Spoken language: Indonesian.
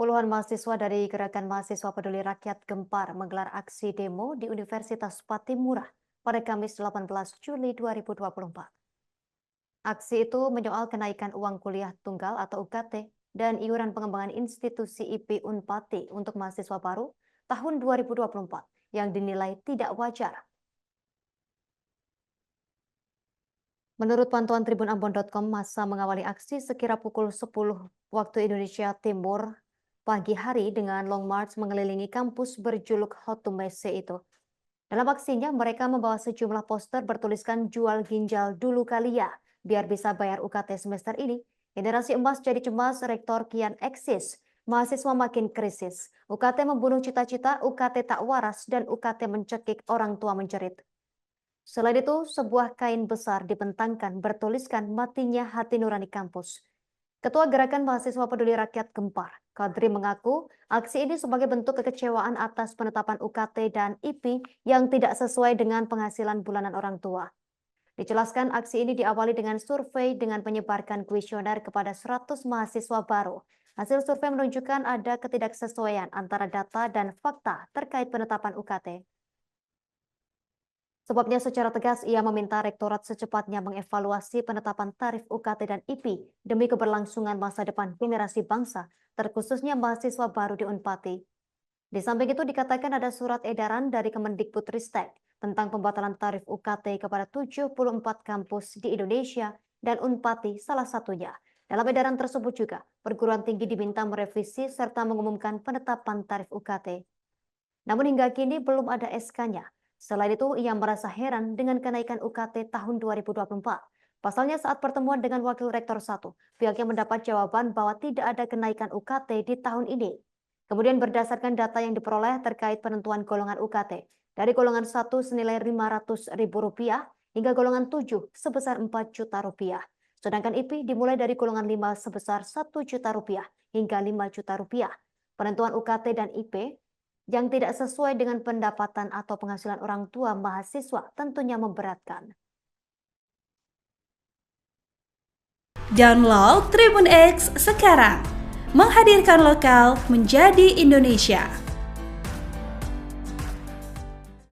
Puluhan mahasiswa dari Gerakan Mahasiswa Peduli Rakyat Gempar menggelar aksi demo di Universitas Patimura pada Kamis 18 Juli 2024. Aksi itu menyoal kenaikan uang kuliah tunggal atau UKT dan iuran pengembangan institusi IP Unpati untuk mahasiswa baru tahun 2024 yang dinilai tidak wajar. Menurut pantauan tribunambon.com, massa mengawali aksi sekira pukul 10 waktu Indonesia Timur pagi hari dengan long march mengelilingi kampus berjuluk Hot to Messe itu. Dalam aksinya, mereka membawa sejumlah poster bertuliskan jual ginjal dulu kali ya, biar bisa bayar UKT semester ini. Generasi emas jadi cemas, rektor kian eksis, mahasiswa makin krisis. UKT membunuh cita-cita, UKT tak waras, dan UKT mencekik orang tua menjerit. Selain itu, sebuah kain besar dibentangkan bertuliskan matinya hati nurani kampus. Ketua Gerakan Mahasiswa Peduli Rakyat Gempar, Kadri mengaku aksi ini sebagai bentuk kekecewaan atas penetapan UKT dan IP yang tidak sesuai dengan penghasilan bulanan orang tua. Dijelaskan aksi ini diawali dengan survei dengan menyebarkan kuesioner kepada 100 mahasiswa baru. Hasil survei menunjukkan ada ketidaksesuaian antara data dan fakta terkait penetapan UKT. Sebabnya secara tegas ia meminta rektorat secepatnya mengevaluasi penetapan tarif UKT dan IP demi keberlangsungan masa depan generasi bangsa, terkhususnya mahasiswa baru di Unpati. Di samping itu dikatakan ada surat edaran dari Kemendikbudristek tentang pembatalan tarif UKT kepada 74 kampus di Indonesia dan Unpati salah satunya. Dalam edaran tersebut juga, perguruan tinggi diminta merevisi serta mengumumkan penetapan tarif UKT. Namun hingga kini belum ada SK-nya. Selain itu, ia merasa heran dengan kenaikan UKT tahun 2024. Pasalnya saat pertemuan dengan Wakil Rektor 1, pihaknya mendapat jawaban bahwa tidak ada kenaikan UKT di tahun ini. Kemudian berdasarkan data yang diperoleh terkait penentuan golongan UKT, dari golongan 1 senilai Rp500.000 hingga golongan 7 sebesar Rp4 juta. Sedangkan IP dimulai dari golongan 5 sebesar Rp1 juta hingga Rp5 juta. Penentuan UKT dan IP yang tidak sesuai dengan pendapatan atau penghasilan orang tua mahasiswa tentunya memberatkan. Download Tribun X sekarang, menghadirkan lokal menjadi Indonesia.